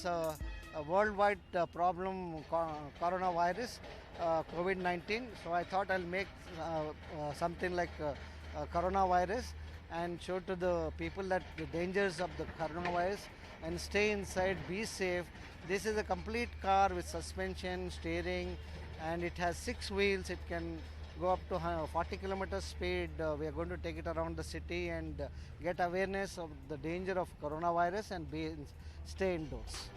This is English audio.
a worldwide problem, coronavirus, COVID-19. So I thought I'll make something like coronavirus and show to the people that the dangers of the coronavirus and stay inside, be safe. This is a complete car with suspension, steering, and it has 6 wheels. It can go up to 40 kilometers speed. We are going to take it around the city and get awareness of the danger of coronavirus and stay indoors.